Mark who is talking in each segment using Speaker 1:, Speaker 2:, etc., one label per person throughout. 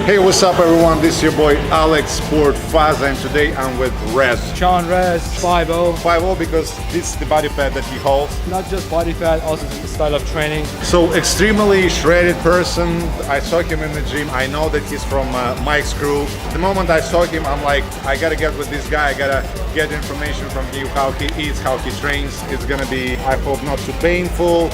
Speaker 1: Hey, what's up everyone? This is your boy Alex Sport Faza, and today I'm with Rez.
Speaker 2: Sean Rez, Fiveo.
Speaker 1: Fiveo because this is the body fat that he holds.
Speaker 2: Not just body fat, also the style of training.
Speaker 1: So extremely shredded person. I saw him in the gym. I know that he's from Mike's crew. The moment I saw him, I'm like, I gotta get with this guy. I gotta get information from him, how he eats, how he trains. It's gonna be, I hope, not too painful.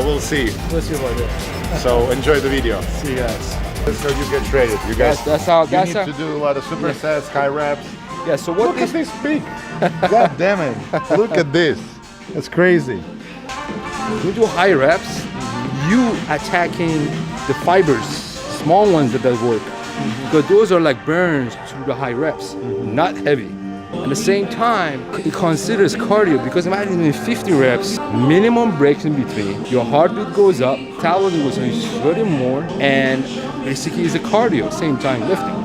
Speaker 1: We'll see.
Speaker 2: We'll see about it.
Speaker 1: So enjoy the video.
Speaker 2: See you guys.
Speaker 1: That's how you get shredded. You guys,
Speaker 2: that's how.
Speaker 1: you need to do a lot of supersets, high reps.
Speaker 2: Yeah. So what?
Speaker 1: Look at this peak. God damn it! Look at this. That's crazy.
Speaker 2: When you do high reps, you attacking the fibers, small ones that work, because those are like burns to the high reps, not heavy. At the same time, it considers cardio because imagine doing 50 reps, minimum breaks in between. Your heartbeat goes up, metabolism goes sweating more, and basically it's a cardio, same time lifting.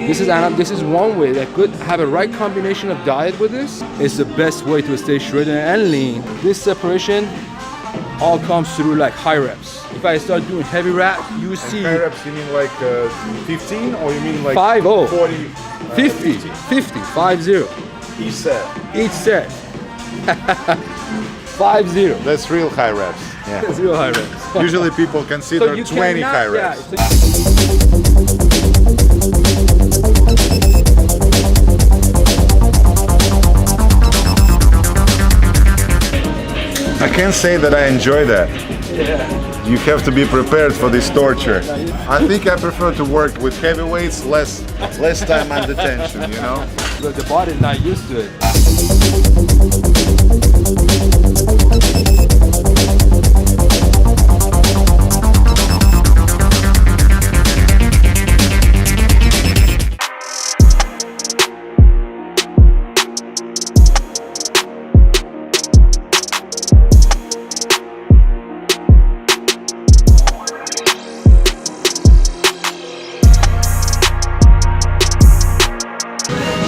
Speaker 2: This is one way that could have a right combination of diet with this. It's the best way to stay shredded and lean. This separation all comes through like high reps. If I start doing heavy reps, you see.
Speaker 1: High reps, you mean like 15 or you mean like
Speaker 2: 40? 50, 50, 50.
Speaker 1: Each set.
Speaker 2: Each set. 50.
Speaker 1: That's real high reps. Yeah.
Speaker 2: That's real high reps.
Speaker 1: Usually people consider 20 high reps. I can't say that I enjoy that.
Speaker 2: Yeah.
Speaker 1: You have to be prepared for this torture. I think I prefer to work with heavy weights, less time under tension, you know?
Speaker 2: But the body's not used to it.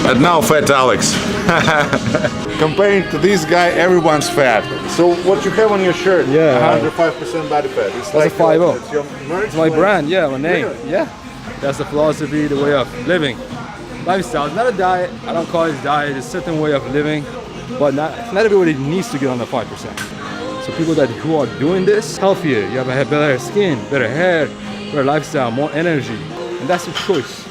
Speaker 1: But now fat Alex. Comparing to this guy, everyone's fat. So what you have on your shirt, 105% body fat. It's
Speaker 2: That's
Speaker 1: like
Speaker 2: a 5-0.
Speaker 1: It's your merch,
Speaker 2: It's my
Speaker 1: like,
Speaker 2: brand, yeah, my name.
Speaker 1: Really?
Speaker 2: Yeah. That's the philosophy, the way of living. Lifestyle, it's not a diet. I don't call it a diet, it's a certain way of living. But not everybody needs to get on the 5%. So people who are doing this, healthier, you have better skin, better hair, better lifestyle, more energy. And that's a choice.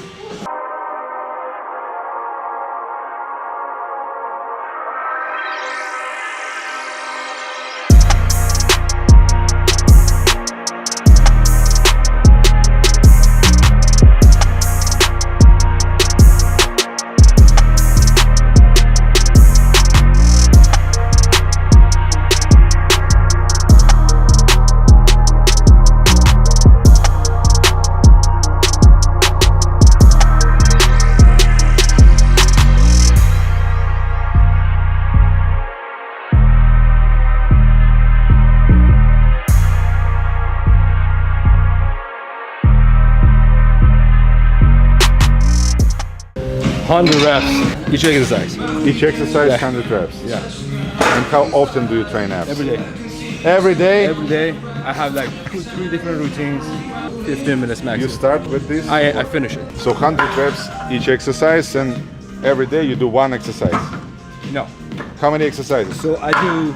Speaker 2: $100 reps each exercise.
Speaker 1: Each exercise, 100 reps.
Speaker 2: Yeah.
Speaker 1: And how often do you train abs?
Speaker 2: Every day.
Speaker 1: Every day?
Speaker 2: Every day. I have like 2-3 different routines, 15 minutes max.
Speaker 1: You start with this?
Speaker 2: I finish it.
Speaker 1: So 100 reps each exercise, and every day you do one exercise.
Speaker 2: No.
Speaker 1: How many exercises?
Speaker 2: So I do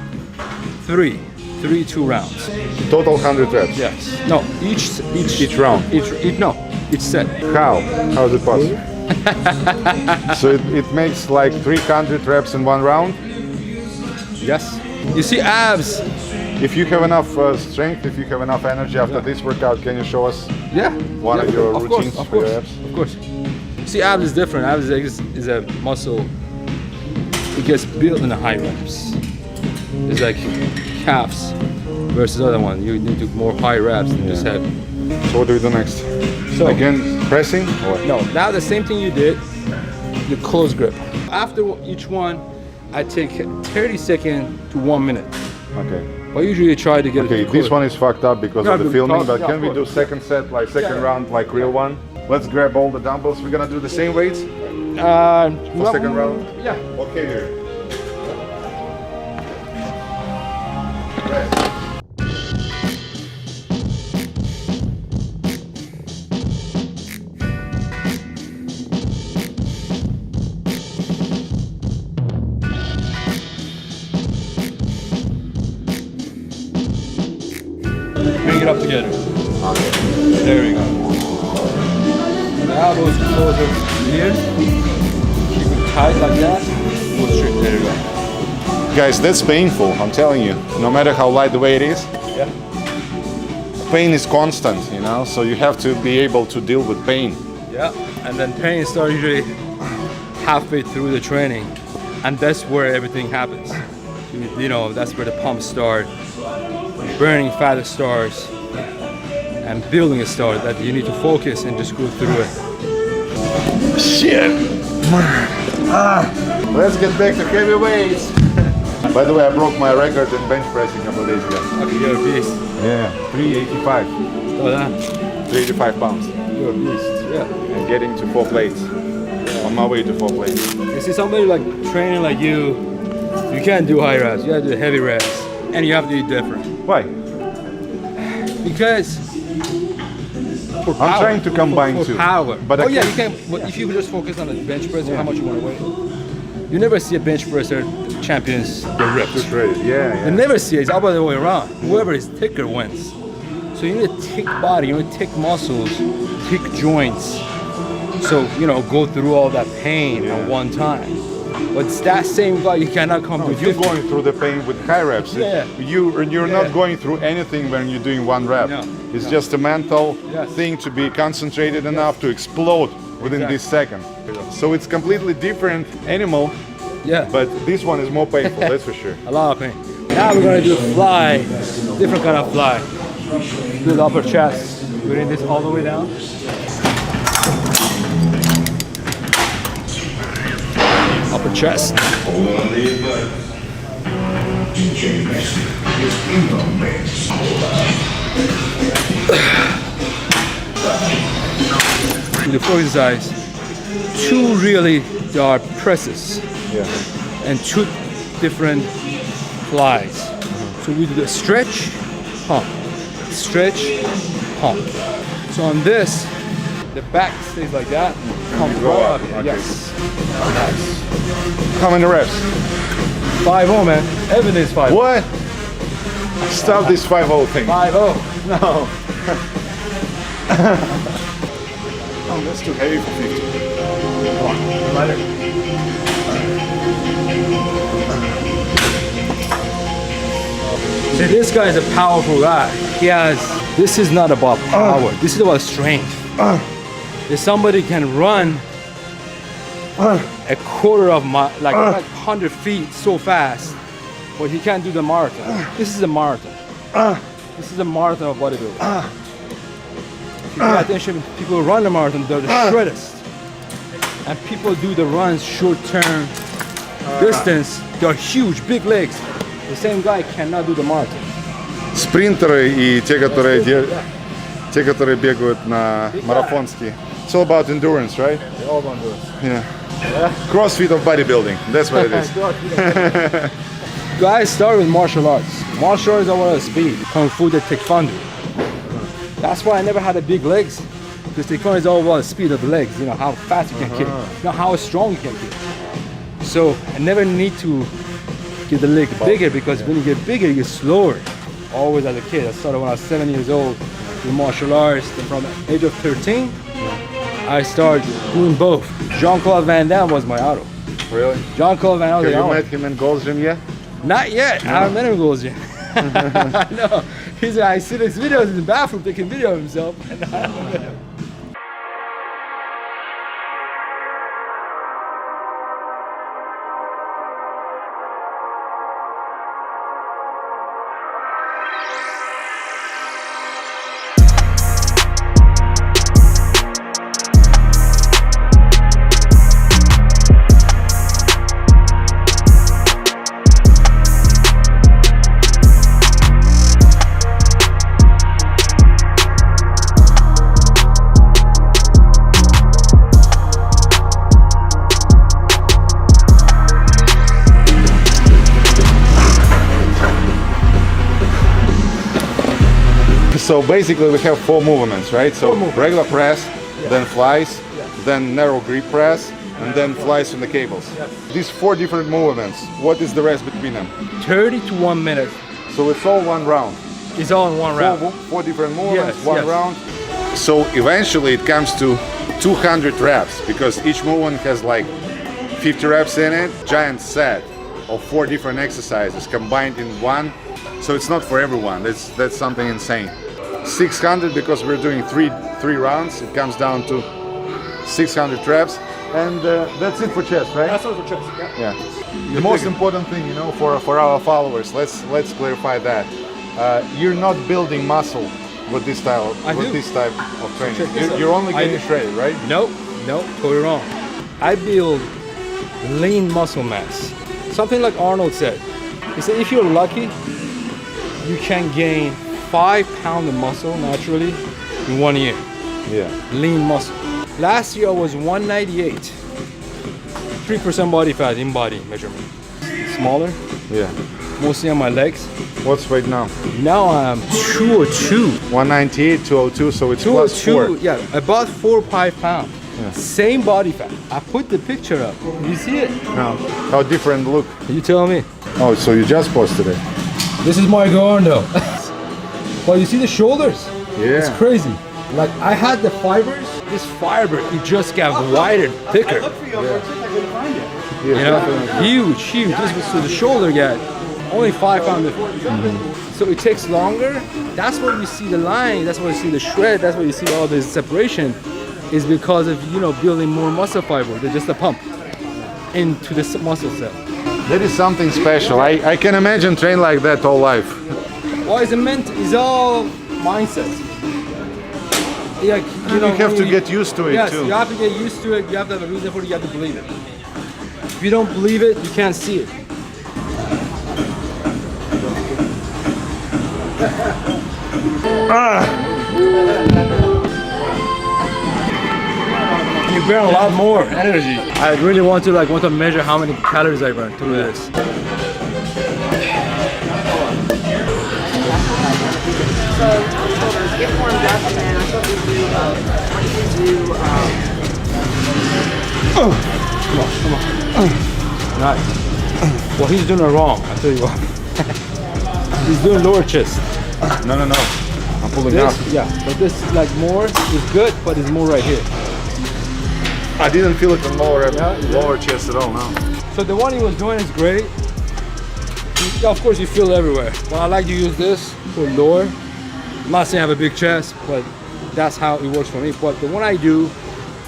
Speaker 2: 2 rounds.
Speaker 1: Total 100 reps?
Speaker 2: Yes. No, each
Speaker 1: round?
Speaker 2: Each set.
Speaker 1: How? How is it possible? So it makes like 300 reps in one round?
Speaker 2: Yes. You see abs.
Speaker 1: If you have enough strength, if you have enough energy after this workout, can you show us one of your routines for your abs?
Speaker 2: Of course. See, abs is different. Abs is a muscle. It gets built in the high reps. It's like calves versus other one. You need to more high reps than just heavy.
Speaker 1: So what do we do next? So again, pressing? Or?
Speaker 2: No, now the same thing you did, the close grip. After each one, I take 30 seconds to 1 minute.
Speaker 1: Okay.
Speaker 2: But usually try to get
Speaker 1: Okay, this one is fucked up because of the filming, but can we do second set, like second round, like real one? Let's grab all the dumbbells. We're gonna do the same weights for second round?
Speaker 2: Yeah.
Speaker 1: Okay, here.
Speaker 2: together. There we go. The elbows closer here. Keep it tight like that. Go straight. There we go.
Speaker 1: Guys, that's painful, I'm telling you. No matter how light the weight is,
Speaker 2: Yeah.
Speaker 1: pain is constant, you know, so you have to be able to deal with pain.
Speaker 2: Yeah. And then pain starts usually halfway through the training, and that's where everything happens. You know, that's where the pumps start, burning fat starts, and building a start. That you need to focus and just go through it.
Speaker 1: Shit! Let's get back to heavy weights. By the way, I broke my record in bench pressing a couple days ago.
Speaker 2: Okay, you're a beast.
Speaker 1: Yeah, 385.
Speaker 2: Oh, that.
Speaker 1: 385 pounds.
Speaker 2: You're a beast. Yeah.
Speaker 1: And getting to 4 plates. On my way to 4 plates.
Speaker 2: You see, somebody like training like you can't do high reps. You have to do heavy reps, and you have to do different.
Speaker 1: Why?
Speaker 2: Because for power,
Speaker 1: I'm trying to combine
Speaker 2: for
Speaker 1: two.
Speaker 2: power.
Speaker 1: But
Speaker 2: oh
Speaker 1: I
Speaker 2: yeah,
Speaker 1: can't-
Speaker 2: you can. But if you just focus on the bench press, how much you want to weigh, you never see a bench presser champions get ripped.
Speaker 1: Yeah,
Speaker 2: You never see it. It's all the way around. Whoever is thicker wins. So you need a thick body. You need thick muscles, thick joints. So you know, go through all that pain at one time. But it's that same guy, you cannot come to
Speaker 1: You're
Speaker 2: 50.
Speaker 1: going through the pain with high reps.
Speaker 2: Yeah.
Speaker 1: You're
Speaker 2: Yeah.
Speaker 1: not going through anything when you're doing 1 rep.
Speaker 2: No.
Speaker 1: It's just a mental
Speaker 2: Yes.
Speaker 1: thing to be concentrated enough to explode within
Speaker 2: Exactly.
Speaker 1: this second. So it's completely different animal,
Speaker 2: Yeah,
Speaker 1: but this one is more painful, that's for sure.
Speaker 2: a lot of pain. Now we're gonna do a fly, different kind of fly. Do the upper chest. Bring this all the way down. Upper chest. The floor exercise. 2 really are presses
Speaker 1: Yeah.
Speaker 2: and 2 different flies. So we do the stretch, pump, stretch, pump. So on this, the back stays like that, comes
Speaker 1: go
Speaker 2: right
Speaker 1: up,
Speaker 2: up here.
Speaker 1: okay.
Speaker 2: Yes. Nice.
Speaker 1: How many reps?
Speaker 2: 5-0, man. Everything's 5-0.
Speaker 1: What? Stop this 5-0 thing.
Speaker 2: 5-0.
Speaker 1: No. Oh, that's too heavy for 50.
Speaker 2: Come on, lighter. See, this guy is a powerful guy. This is not about power. This is about strength. If somebody can run a quarter of like 100 feet so fast, but he can't do the marathon. This is a marathon. This is a marathon of bodybuilding. If you pay attention, people who run the marathon, they're the shreddest. And people do the runs short-term distance, they're huge, big legs. The same guy cannot do the marathon.
Speaker 1: Спринтеры и те, которые бегают на марафонские. It's all about endurance, right?
Speaker 2: They all want to do it.
Speaker 1: Yeah. CrossFit of bodybuilding. That's what it is.
Speaker 2: Guys start with martial arts. Martial arts are all about speed. Kung Fu, the Taekwondo. That's why I never had a big legs. Because Taekwondo is all about the speed of the legs. You know, how fast you can kick. Not how strong you can kick. So I never need to get the leg bigger, because when you get bigger, you get slower. Always as a kid. I started when I was 7 years old in martial arts. Then from the age of 13, I started doing both. Jean-Claude Van Damme was my idol.
Speaker 1: Really?
Speaker 2: Jean-Claude Van Damme was
Speaker 1: Have you
Speaker 2: my
Speaker 1: met him in Gold's Gym yet?
Speaker 2: Not yet. I haven't met him in Gold's Gym. No. I see his videos in the bathroom taking video of himself. And I haven't met him.
Speaker 1: So basically we have 4 movements, right? So
Speaker 2: 4 movements.
Speaker 1: regular press, then flies, then narrow grip press, and then flies in the cables. These 4 different movements, what is the rest between them?
Speaker 2: 30 to 1 minute.
Speaker 1: So it's all 1 round.
Speaker 2: It's all in one round.
Speaker 1: Four different movements,
Speaker 2: Yes,
Speaker 1: one
Speaker 2: yes.
Speaker 1: round. So eventually it comes to 200 reps because each movement has like 50 reps in it. Giant set of 4 different exercises combined in one. So it's not for everyone. That's something insane. 600 because we're doing three rounds. It comes down to 600 reps, and that's it for chest, right?
Speaker 2: That's all for chest. Yeah.
Speaker 1: The most important thing, you know, for our followers, let's clarify that you're not building muscle with this style, this type of training. You're only getting shredded, right?
Speaker 2: Nope, totally wrong. I build lean muscle mass. Something like Arnold said. He said if you're lucky, you can gain 5 pounds of muscle naturally in 1 year.
Speaker 1: Yeah.
Speaker 2: Lean muscle. Last year I was 198. 3% body fat in body measurement. Smaller.
Speaker 1: Yeah.
Speaker 2: Mostly on my legs.
Speaker 1: What's weight now?
Speaker 2: Now I'm 202.
Speaker 1: 198, 202, so it's plus 4.
Speaker 2: Yeah, about 4 or 5 pounds.
Speaker 1: Yeah.
Speaker 2: Same body fat. I put the picture up. You see it?
Speaker 1: No. How different look?
Speaker 2: You tell me.
Speaker 1: Oh, so you just posted it.
Speaker 2: This is my Gordo. But you see the shoulders?
Speaker 1: Yeah.
Speaker 2: It's crazy. Like I had the fibers. This fiber, it just got wider, thicker.
Speaker 3: I looked for you on work, I couldn't find it.
Speaker 1: Yeah,
Speaker 2: You know,
Speaker 1: definitely.
Speaker 2: huge. This was so the shoulder got only 5 pounds difference. So it takes longer. That's where you see the line. That's where you see the shred. That's where you see all this separation. Is because of building more muscle fiber than just a pump into the muscle cell.
Speaker 1: That is something special. I can imagine train like that all life.
Speaker 2: Well, it's all mindset. Yeah,
Speaker 1: You have to get used to it
Speaker 2: yes,
Speaker 1: too.
Speaker 2: you have to get used to it. You have to have a reason for it. You have to believe it. If you don't believe it, you can't see it. You burn a lot more energy. I really want to measure how many calories I burn through this.
Speaker 4: So shoulders get warmed up, and then I thought we do.
Speaker 2: Nice. Well, he's doing it wrong. I tell you what. He's doing lower chest.
Speaker 1: No. I'm pulling out.
Speaker 2: This, yeah, but this more is good, but it's more right here.
Speaker 1: I didn't feel it in lower
Speaker 2: Yeah.
Speaker 1: chest at all, no.
Speaker 2: So the one he was doing is great. Yeah, of course you feel it everywhere. But I like to use this for lower. I'm not saying I have a big chest, but that's how it works for me. But the one I do,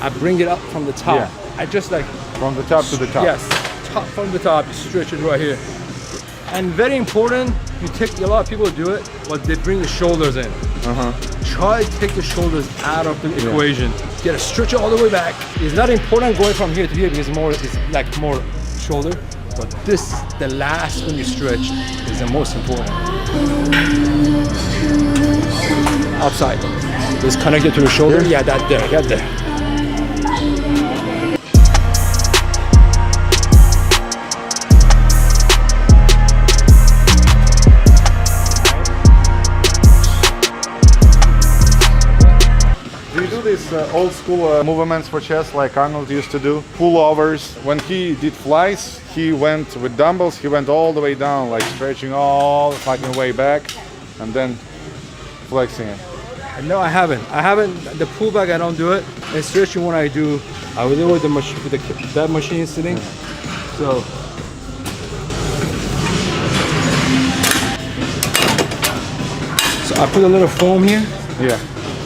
Speaker 2: I bring it up from the top.
Speaker 1: Yeah.
Speaker 2: I just like
Speaker 1: From the top to the top.
Speaker 2: Yes, top from the top, you stretch it right here. And very important, a lot of people do it, but they bring the shoulders in. Try to take the shoulders out of the equation. Get a stretch all the way back. It's not important going from here to here because it's like more shoulder. But the last when you stretch is the most important. Outside. Just connect it to the shoulder.
Speaker 1: Here?
Speaker 2: Yeah, that there, get there.
Speaker 1: Do you do these old school movements for chest like Arnold used to do? Pullovers. When he did flies, he went with dumbbells, he went all the way down, like stretching all the fucking way back and then flexing it.
Speaker 2: No, I haven't. The pullback, I don't do it. And stretching when I do, I will do it with the machine, that machine sitting. So. So I put a little foam here,
Speaker 1: Yeah.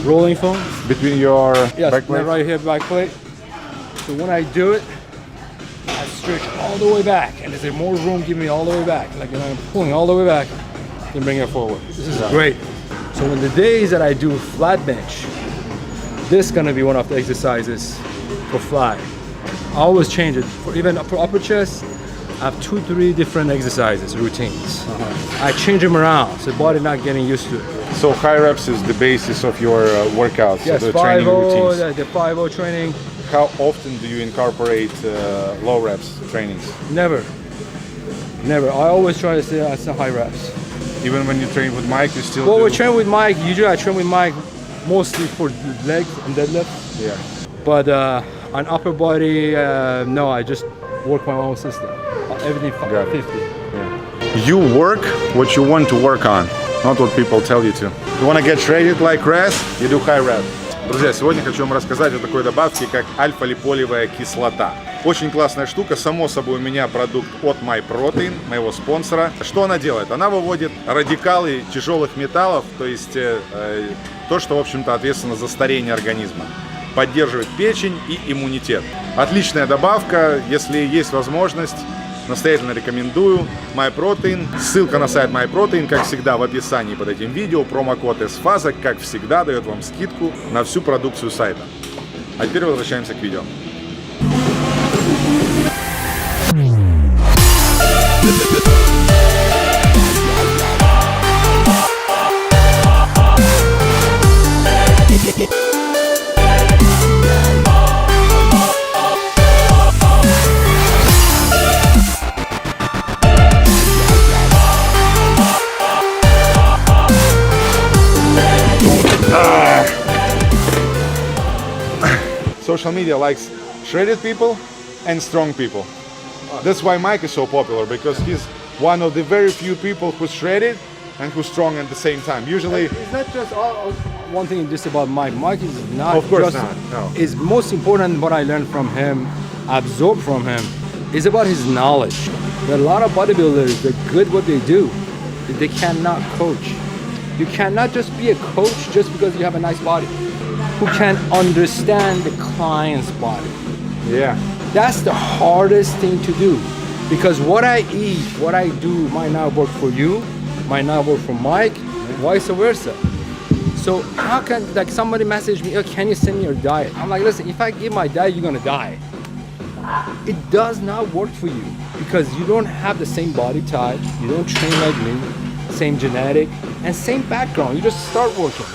Speaker 2: rolling foam.
Speaker 1: Between your
Speaker 2: Yes,
Speaker 1: back legs?
Speaker 2: right here, back plate. So when I do it, I stretch all the way back, and if there's more room, give me all the way back. Like when I'm pulling all the way back, then bring it forward. This is great. So when the days that I do flat bench, this is gonna be one of the exercises for fly. I always change it. For upper chest, I have 2-3 different exercises, routines. I change them around, so the body not getting used to it.
Speaker 1: So high reps is the basis of your workouts,
Speaker 2: Yes,
Speaker 1: the training
Speaker 2: 5-0,
Speaker 1: routines.
Speaker 2: the 5-0 training.
Speaker 1: How often do you incorporate low reps trainings?
Speaker 2: Never. I always try to stay at some high reps.
Speaker 1: Even when you train with Mike, you still
Speaker 2: Well,
Speaker 1: do?
Speaker 2: we train with Mike. Usually I train with Mike mostly for legs and deadlift.
Speaker 1: Yeah.
Speaker 2: But on upper body, no, I just work my own system. Everything
Speaker 1: Got it.
Speaker 2: 50.
Speaker 1: You work what you want to work on. not what people tell you to. You want to get shredded like grass, you do high reps. Друзья, сегодня хочу вам рассказать о такой добавке, как альфа-липолевая кислота. Очень классная штука, само собой у меня продукт от MyProtein, моего спонсора. Что она делает? Она выводит радикалы тяжелых металлов, то есть то, что, в общем-то, ответственно за старение организма. Поддерживает печень и иммунитет. Отличная добавка, если есть возможность, настоятельно рекомендую. MyProtein. Ссылка на сайт MyProtein, как всегда, в описании под этим видео. Промокод СФАЗа, как всегда, дает вам скидку на всю продукцию сайта. А теперь возвращаемся к видео. Social media likes shredded people and strong people. That's why Mike is so popular, because he's one of the very few people who's shredded and who's strong at the same time. Usually,
Speaker 2: It's not just one thing just about Mike. Mike is not
Speaker 1: Of course
Speaker 2: just,
Speaker 1: not, no.
Speaker 2: Is most important what I learned from him, absorbed from him, is about his knowledge. There are a lot of bodybuilders, they're good what they do. They cannot coach. You cannot just be a coach just because you have a nice body. Who can understand the client's body.
Speaker 1: yeah.
Speaker 2: That's the hardest thing to do, because what I eat, what I do might not work for you, might not work for Mike, vice versa. So how can, like, somebody message me, oh, can you send me your diet? I'm like, listen, if I give my diet, you're gonna die. It does not work for you because you don't have the same body type, you don't train like me, same genetic, and same background. You just start working.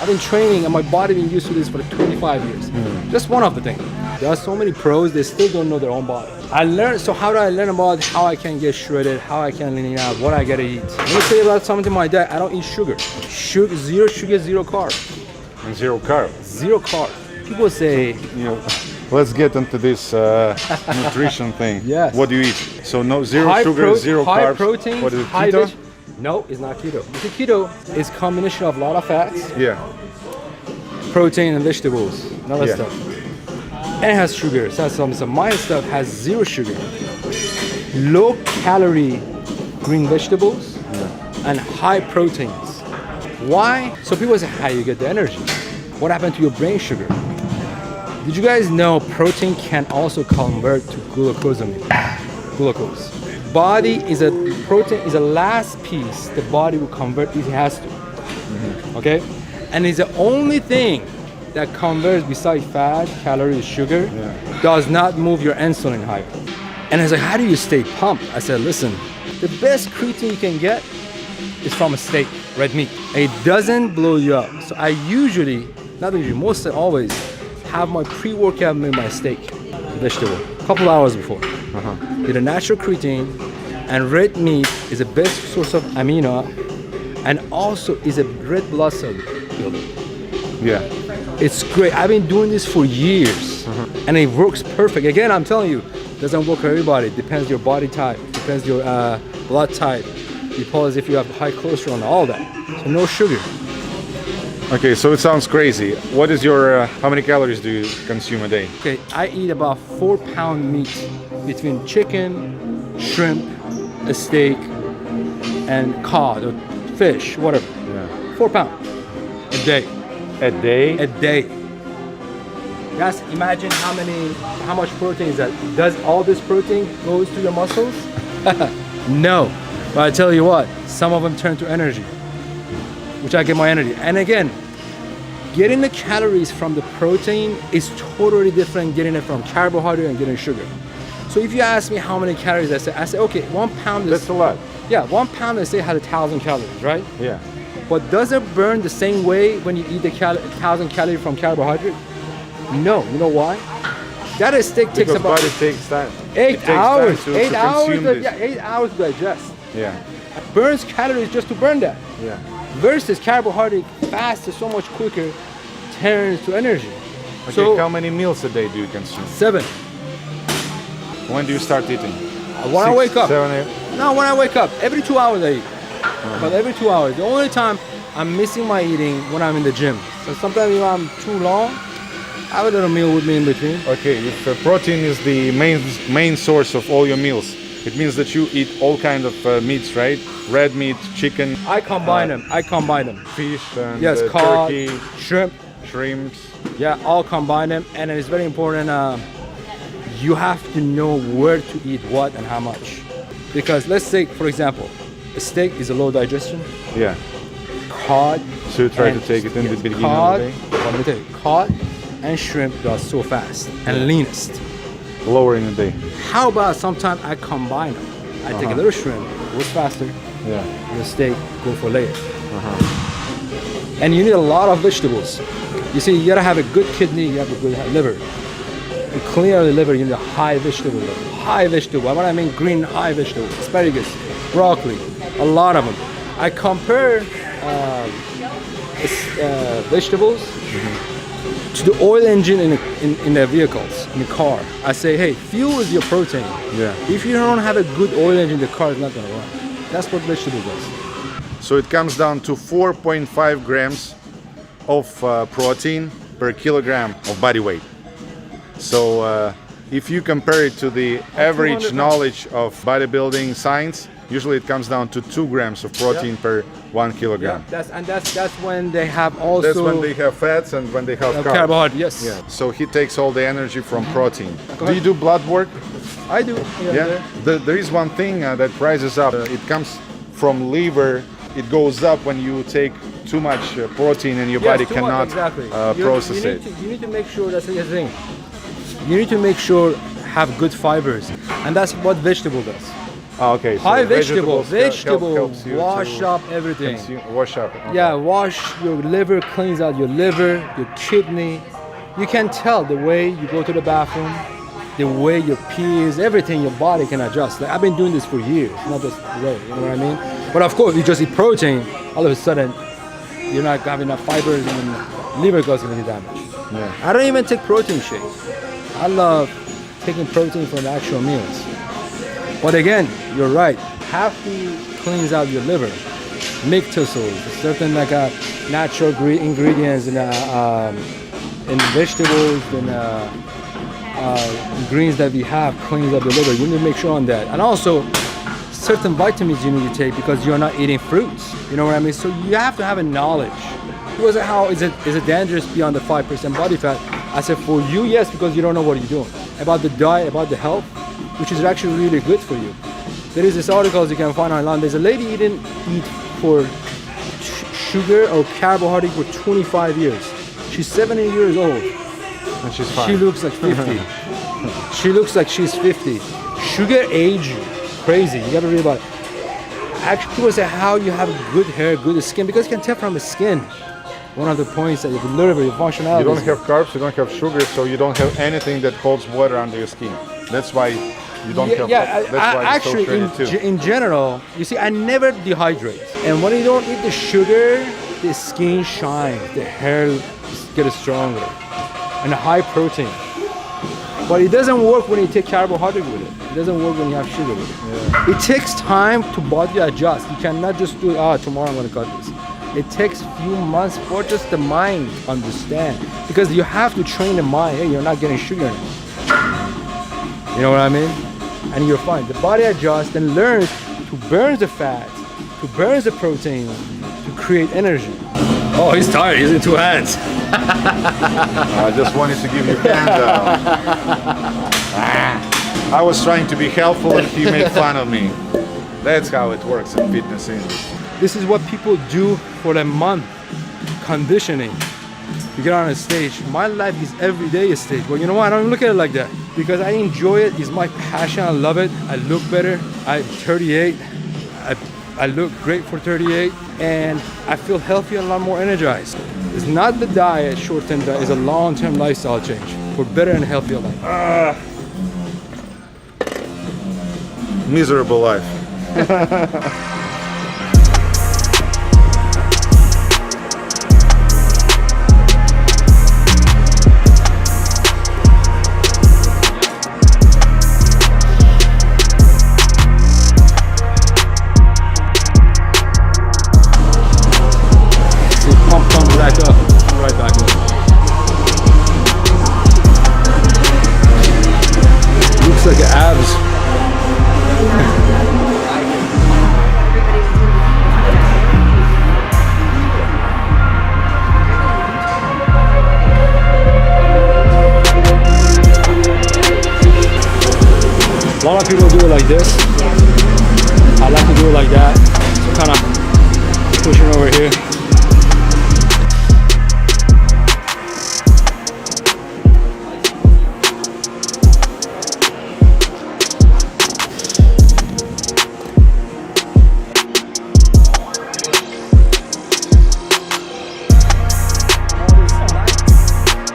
Speaker 2: I've been training and my body been used to this for 25 years. Just one of the things. There are so many pros, they still don't know their own body. I learned, so how do I learn about how I can get shredded, how I can lean out, what I gotta eat? Let me tell you about something in my diet. I don't eat sugar. Zero sugar, zero carb.
Speaker 1: And zero carb.
Speaker 2: Zero carb. People say,
Speaker 1: You know, let's get into this nutrition thing.
Speaker 2: Yes.
Speaker 1: What do you eat? So no zero sugar, zero
Speaker 2: high
Speaker 1: carbs.
Speaker 2: protein,
Speaker 1: What is it?
Speaker 2: high
Speaker 1: Keto?
Speaker 2: No, it's not keto. Keto is combination of a lot of fats,
Speaker 1: Yeah.
Speaker 2: protein, and vegetables. None of that
Speaker 1: Yeah.
Speaker 2: stuff. And it has sugar. So my stuff has zero sugar. Low calorie green vegetables and high proteins. Why? So people say, how you get the energy? What happened to your brain sugar? Did you guys know protein can also convert to glucosamine? Glucose. Body is a protein is the last piece the body will convert if it has to. Okay? And it's the only thing that converts besides fat, calories, sugar, does not move your insulin higher. And I was like, how do you stay pumped? I said, listen, the best creatine you can get is from a steak, red meat. It doesn't blow you up. So I usually, not usually, mostly always have my pre-workout with my steak, vegetable, a couple hours before. Get a natural creatine, and red meat is the best source of amino, and also is a red blood cell builder.
Speaker 1: Yeah.
Speaker 2: It's great. I've been doing this for years, and it works perfect. Again, I'm telling you, doesn't work for everybody. Depends your body type, depends your blood type, depends if you have high cholesterol and all that. So no sugar.
Speaker 1: Okay, so it sounds crazy. What is your, how many calories do you consume a day?
Speaker 2: Okay, I eat about 4 pound meat between chicken, shrimp, a steak, and cod or fish, whatever.
Speaker 1: Yeah.
Speaker 2: 4 pound a day.
Speaker 1: A day?
Speaker 2: A day. That's, imagine how much protein is that? Does all this protein goes to your muscles? No. But I tell you what, some of them turn to energy, which I get my energy. And again, getting the calories from the protein is totally different getting it from carbohydrate and getting sugar. So if you ask me how many calories, I say, okay, 1 pound is,
Speaker 1: That's a lot.
Speaker 2: yeah, 1 pound I say has 1,000 calories, right?
Speaker 1: Yeah.
Speaker 2: But does it burn the same way when you eat the 1,000 calories from carbohydrate? No. You know why? That steak takes
Speaker 1: Because
Speaker 2: about
Speaker 1: body takes time.
Speaker 2: 8
Speaker 1: It takes
Speaker 2: hours.
Speaker 1: time to
Speaker 2: 8 hours.
Speaker 1: consume this.
Speaker 2: Yeah, 8 hours to digest.
Speaker 1: Yeah.
Speaker 2: It burns calories just to burn that.
Speaker 1: Yeah.
Speaker 2: Versus carbohydrate, faster, so much quicker, turns to energy.
Speaker 1: Okay,
Speaker 2: So
Speaker 1: how many meals a day do you consume?
Speaker 2: 7.
Speaker 1: When do you start eating?
Speaker 2: When I wake up.
Speaker 1: 7, 8?
Speaker 2: No, when I wake up, every 2 hours I eat. But every 2 hours. The only time I'm missing my eating when I'm in the gym. So sometimes if I'm too long, I have a little meal with me in between.
Speaker 1: Okay, if protein is the main source of all your meals, it means that you eat all kind of meats, right? Red meat, chicken.
Speaker 2: I combine them.
Speaker 1: Fish and
Speaker 2: Yes, cod,
Speaker 1: turkey,
Speaker 2: shrimp.
Speaker 1: shrimps.
Speaker 2: Yeah, all combine them. And it's very important. You have to know where to eat what and how much. Because let's take, for example, a steak is a low digestion.
Speaker 1: Yeah.
Speaker 2: Cod.
Speaker 1: So you try to
Speaker 2: and-
Speaker 1: take it in the
Speaker 2: yes,
Speaker 1: beginning
Speaker 2: cod,
Speaker 1: of the day.
Speaker 2: Let me tell you, cod and shrimp go so fast and leanest.
Speaker 1: Lower in the day.
Speaker 2: How about sometimes I combine them? I take a little shrimp, goes faster.
Speaker 1: Yeah.
Speaker 2: The steak go for later. And you need a lot of vegetables. You see, you gotta have a good kidney, you have a good liver. To clean out the liver, you need a high vegetable level. High vegetable. What I mean, green high vegetable, asparagus, broccoli, a lot of them. I compare vegetables to the oil engine in the vehicles, in the car. I say, hey, fuel is your protein.
Speaker 1: Yeah.
Speaker 2: If you don't have a good oil engine, the car is not gonna run. That's what vegetable does.
Speaker 1: So it comes down to 4.5 grams of protein per kilogram of body weight. So if you compare it to the average
Speaker 2: 200
Speaker 1: knowledge of bodybuilding science, usually it comes down to 2 grams of protein per 1 kilogram.
Speaker 2: That's when they have also
Speaker 1: That's when they have fats and when they have carbs.
Speaker 2: carbohydrate. Yes.
Speaker 1: Yeah. So he takes all the energy from protein.
Speaker 2: Go
Speaker 1: Do you do blood work?
Speaker 2: I do.
Speaker 1: Yeah. There is one thing that rises up. It comes from liver. It goes up when you take too much protein and your body cannot process it.
Speaker 2: You need to make sure, that's the thing. You need to make sure have good fibers, and that's what vegetable does.
Speaker 1: Ah, okay. So
Speaker 2: High
Speaker 1: vegetables helps you
Speaker 2: wash
Speaker 1: to
Speaker 2: up everything.
Speaker 1: wash up. Okay.
Speaker 2: Yeah, wash your liver, cleans out your liver, your kidney. You can tell the way you go to the bathroom, the way your pees, everything your body can adjust. Like, I've been doing this for years, not just today, you know what I mean? But of course, if you just eat protein, all of a sudden, you're not having enough fibers and liver goes into damage.
Speaker 1: Yeah.
Speaker 2: I don't even take protein shakes. I love taking protein from the actual meals. But again, you're right. Half cleans out your liver. Myctosols, certain like natural ingredients in vegetables and greens that we have cleans up the liver. You need to make sure on that. And also, certain vitamins you need to take because you're not eating fruits. You know what I mean? So you have to have a knowledge. Because how is it dangerous beyond the 5% body fat? I said for you, yes, because you don't know what you're doing. About the diet, about the health, which is actually really good for you. There is this articles you can find online. There's a lady who didn't eat for sugar or carbohydrate for 25 years. She's 70 years old.
Speaker 1: And she's fine.
Speaker 2: She looks like 50. She looks like she's 50. Sugar age you. Crazy. You gotta read about it. Actually, people say how you have good hair, good skin, because you can tell from the skin. One of the points that your liver, your functionality.
Speaker 1: You don't have carbs, you don't have sugar, so you don't have anything that holds water under your skin. That's why you don't have. That's why
Speaker 2: actually,
Speaker 1: it's so shredded too.
Speaker 2: in general, you see, I never dehydrate. And when you don't eat the sugar, the skin shines, the hair gets stronger, and high protein. But it doesn't work when you take carbohydrate with it. It doesn't work when you have sugar with it. Yeah. It takes time to body adjust. You cannot just do it, tomorrow I'm gonna cut this. It takes few months for just the mind to understand. Because you have to train the mind, hey, you're not getting sugar in it. You know what I mean? And you're fine. The body adjusts and learns to burn the fat, to burn the protein, to create energy. Oh, he's tired, he's in two hands.
Speaker 1: I just wanted to give you a handout. I was trying to be helpful and he made fun of me. That's how it works in fitness industry.
Speaker 2: This is what people do for a month, conditioning. You get on a stage. My life is every day a stage. Well, you know what? I don't look at it like that because I enjoy it. It's my passion. I love it. I look better. I'm 38. I look great for 38, and I feel healthy and a lot more energized. It's not the diet, short-term diet. It's a long-term lifestyle change for better and healthier life.
Speaker 1: Miserable life.
Speaker 2: abs. A lot of people do it like this. I like to do it like that. So kind of pushing over here.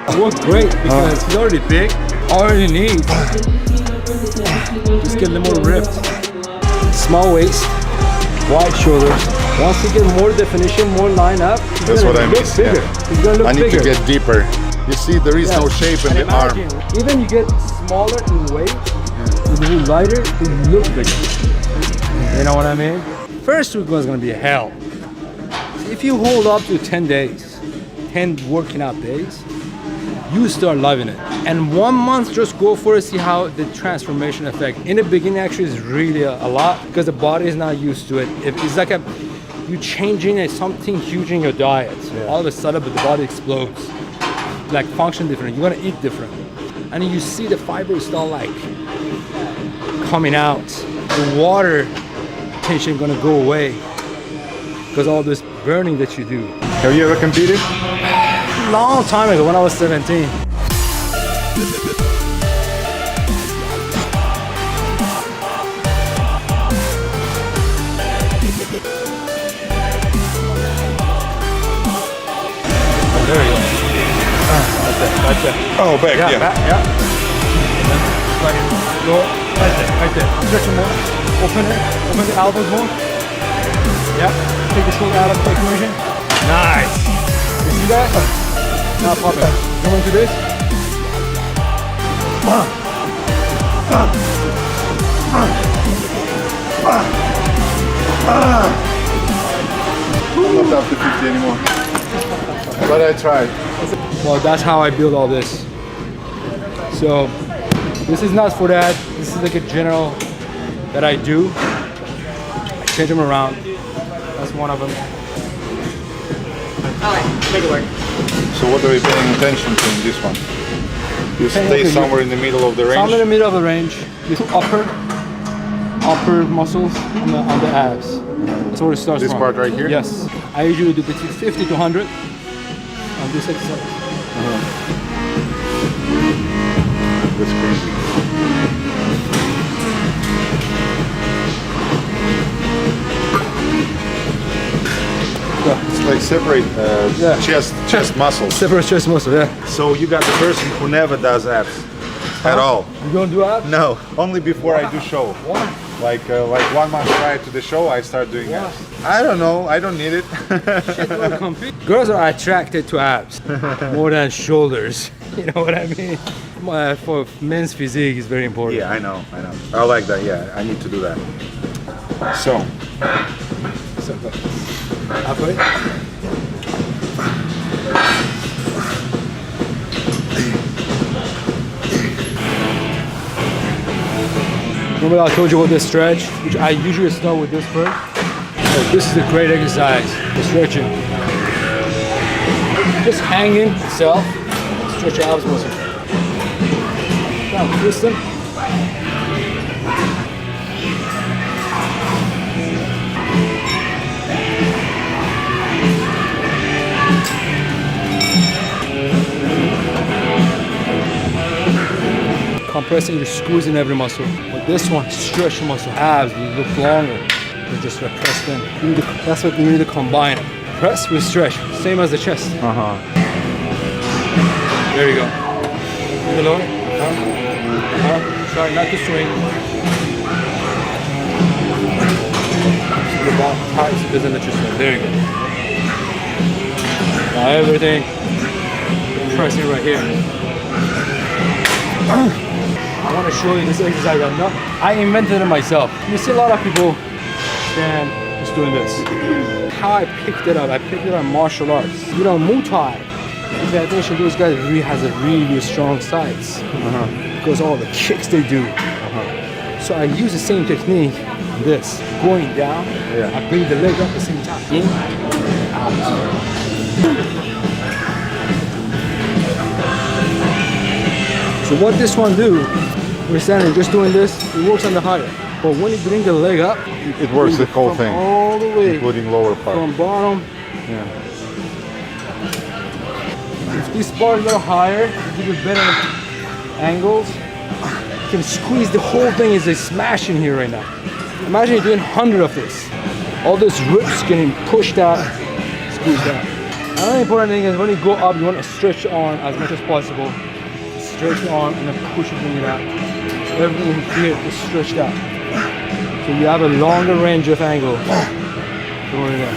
Speaker 2: It worked great because he's already big. All you need just get a little more ripped. Small waist, wide shoulders. Once you get more definition, more line up,
Speaker 1: That's what I miss.
Speaker 2: bigger.
Speaker 1: Yeah.
Speaker 2: He's gonna look
Speaker 1: I need
Speaker 2: bigger.
Speaker 1: to get deeper. You see, there is no shape in
Speaker 2: And
Speaker 1: the arm.
Speaker 2: imagine, even you get smaller in weight, a little lighter, it look bigger. You know what I mean? First week was gonna be hell. If you hold up to 10 days, 10 working out days, you start loving it. And 1 month, just go for it, see how the transformation effect. In the beginning, actually, is really a lot because the body is not used to it. It's like you changing something huge in your diet. All of a sudden, but the body explodes. Like function different. You're gonna eat different, and you see the fibers start like coming out. The water tension gonna go away because all this burning that you do.
Speaker 1: Have you ever competed?
Speaker 2: Long time ago when I was 17. There you go. Right there.
Speaker 1: Oh, back, yeah.
Speaker 2: Back, yeah. Right, go right there. Stretch it more. Open it. Open the elbows more. Yeah. Take the shoulder out of the equation. Nice. You see that? Now pop it. Go into this.
Speaker 1: I'm not up to 50 anymore. But I tried.
Speaker 2: Well, that's how I build all this. So this is not for that. This is like a general that I do. I change them around. That's one of them.
Speaker 4: Alright, make it work.
Speaker 1: So what are we paying attention to in this one? You stay
Speaker 2: okay,
Speaker 1: somewhere in the middle of the range?
Speaker 2: Some in the middle of the range. This upper muscles on the abs. That's where it starts
Speaker 1: This
Speaker 2: from.
Speaker 1: part right here?
Speaker 2: Yes. I usually do between 50 to 100 on this exercise.
Speaker 1: That's crazy. It's like separate
Speaker 2: Yeah.
Speaker 1: chest muscles.
Speaker 2: Separate chest muscle, yeah.
Speaker 1: So you got the person who never does abs at all.
Speaker 2: You don't do abs?
Speaker 1: No, only before I do show.
Speaker 2: Why?
Speaker 1: Like 1 month prior to the show, I start doing abs. I don't know. I don't need it.
Speaker 2: Girls are attracted to abs more than shoulders. You know what I mean? For men's physique is very important.
Speaker 1: Yeah, I know. I like that. Yeah, I need to do that. So,
Speaker 2: Halfway. Remember I told you about this stretch, which I usually start with this first. So this is a great exercise, the stretching. Just hanging itself, stretch your abs muscle. Now twist them. Compressing, you're squeezing every muscle. But this one, stretch your muscle. Abs, you look longer. You just press them. That's what you need to combine. Press with stretch, same as the chest. There you go. Leave it alone. Try not to swing. The ball tight so it doesn't let you swing. There you go. Now everything, pressing right here. I want to show you this exercise. I invented it myself. You see a lot of people stand just doing this. How I picked it up, I picked it up in martial arts. You know, Muay Thai. If you pay attention, those guys really has a really strong sides. Because all the kicks they do. So I use the same technique, this, going down,
Speaker 1: Yeah.
Speaker 2: I bring the leg up at the same time, in, out. So what this one do, we're standing just doing this, it works on the higher. But when you bring the leg up,
Speaker 1: It works the whole
Speaker 2: from
Speaker 1: thing,
Speaker 2: all the way,
Speaker 1: including lower part.
Speaker 2: from bottom.
Speaker 1: Yeah.
Speaker 2: If this bar is a little higher, give you better angles. You can squeeze the whole thing. Is a smashing here right now. Imagine you're doing 100 of this. All those ribs getting pushed out, squeezed out. Another important thing is when you go up, you want to stretch on as much as possible. Stretch on and then push it, bring it out. So everything in here is stretched out. So you have a longer range of angle. Going in there.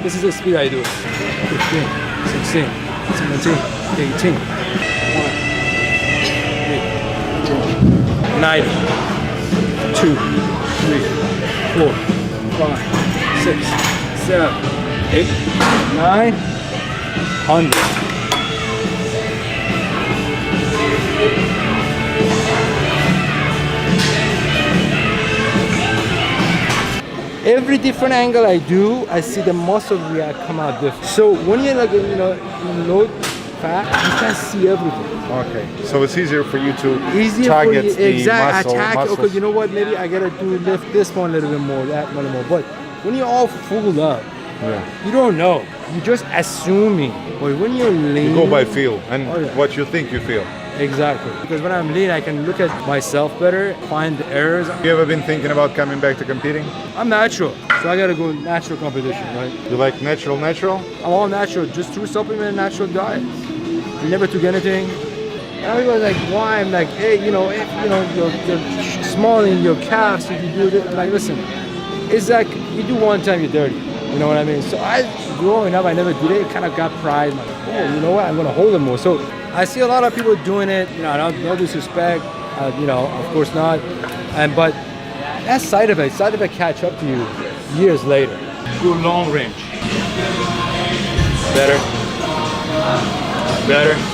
Speaker 2: This is the speed I do it. 15, 16, 17, 18, 90, 2, 3, 4, 5, 6, 7, 8, 9, 100. Every different angle I do, I see the muscle react come out different. So when you're like, in low fat, you can see everything.
Speaker 1: Okay. So it's easier for you to
Speaker 2: Easier
Speaker 1: target
Speaker 2: for you,
Speaker 1: the
Speaker 2: exactly. Attack.
Speaker 1: muscles.
Speaker 2: Okay, you know what? Maybe I gotta lift this one a little bit more, that one more. But when you're all full up,
Speaker 1: Yeah.
Speaker 2: you don't know. You're just assuming. But when you're lean,
Speaker 1: You go by feel and
Speaker 2: Oh, yeah.
Speaker 1: what you think you feel.
Speaker 2: Exactly. Because when I'm lean, I can look at myself better, find the errors.
Speaker 1: You ever been thinking about coming back to competing?
Speaker 2: I'm natural, so I gotta go natural competition, right?
Speaker 1: You like natural?
Speaker 2: I'm all natural, just through supplement and natural diet. I never took anything. And everybody's like, why? I'm like, hey, if you're small in your calves, if you do it, I'm like, listen, it's like you do one time, you're dirty. You know what I mean? So growing up, I never did it. It kind of got pride. I'm like, oh, you know what? I'm gonna hold it more. So I see a lot of people doing it. No disrespect. Of course not. But that's side effects. Side effects catch up to you years later. Go long range. Better.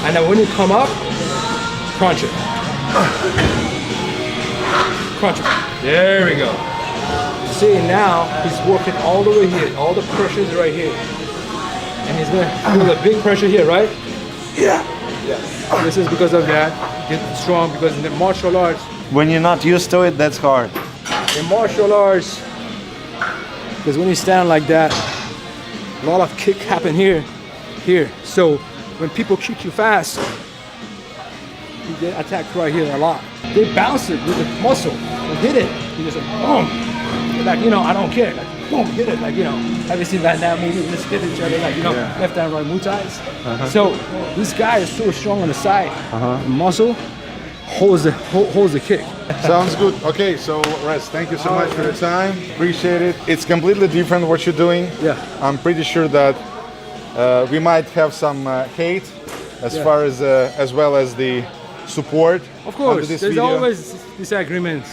Speaker 2: And then when you come up, crunch it. Crunch it. There we go. See, now he's working all the way here. All the pressure is right here. And he's gonna feel a big pressure here, right? Yeah. This is because of that. Get strong because in the martial arts,
Speaker 3: When you're not used to it, that's hard.
Speaker 2: in martial arts, because when you stand like that, a lot of kick happen here. So when people kick you fast, you get attacked right here a lot. They bounce it with the muscle. They hit it. You just like, boom. Like, I don't care. Like, boom, hit it. Like, have you seen Van Damme movie? Let's hit each other. Like, left and right Muay Thais. So this guy is so strong on the side. The muscle holds the kick.
Speaker 1: Sounds good. Okay, so Rez, thank you so much for your time. Appreciate it. It's completely different what you're doing.
Speaker 2: Yeah.
Speaker 1: I'm pretty sure that we might have some hate as far as well as the support.
Speaker 2: Of course,
Speaker 1: under this
Speaker 2: there's
Speaker 1: video.
Speaker 2: always disagreements.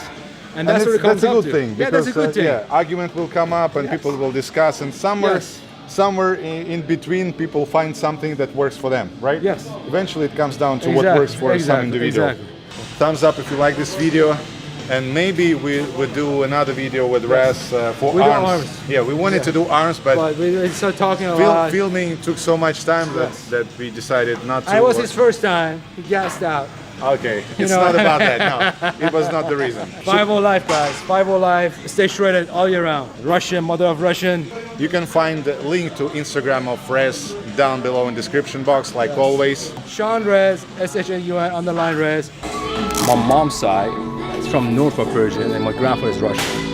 Speaker 2: And
Speaker 1: And
Speaker 2: that's what it comes
Speaker 1: that's a
Speaker 2: up
Speaker 1: good
Speaker 2: to.
Speaker 1: thing
Speaker 2: Yeah,
Speaker 1: because
Speaker 2: that's a good thing.
Speaker 1: argument will come up and people will discuss, and somewhere in between people find something that works for them, right?
Speaker 2: Yes.
Speaker 1: Eventually it comes down to what works for some individual.
Speaker 2: Exactly.
Speaker 1: Thumbs up if you like this video, and maybe we would do another video with Raz for
Speaker 2: We do
Speaker 1: arms.
Speaker 2: arms.
Speaker 1: Yeah, we wanted to do arms, but
Speaker 2: But we started talking a lot.
Speaker 1: filming took so much time that we decided not to.
Speaker 2: And it was his first time. He gassed out.
Speaker 1: Okay, it's not about that. No, it was not the reason.
Speaker 2: 5-0 life, guys. 5-0 life. Stay shredded all year round. Russian, mother of Russian.
Speaker 1: You can find the link to Instagram of Rez down below in description box, like always.
Speaker 2: Sean Rez, SHAUN _ Rez. My mom's side is from North of Persia, and my grandpa is Russian.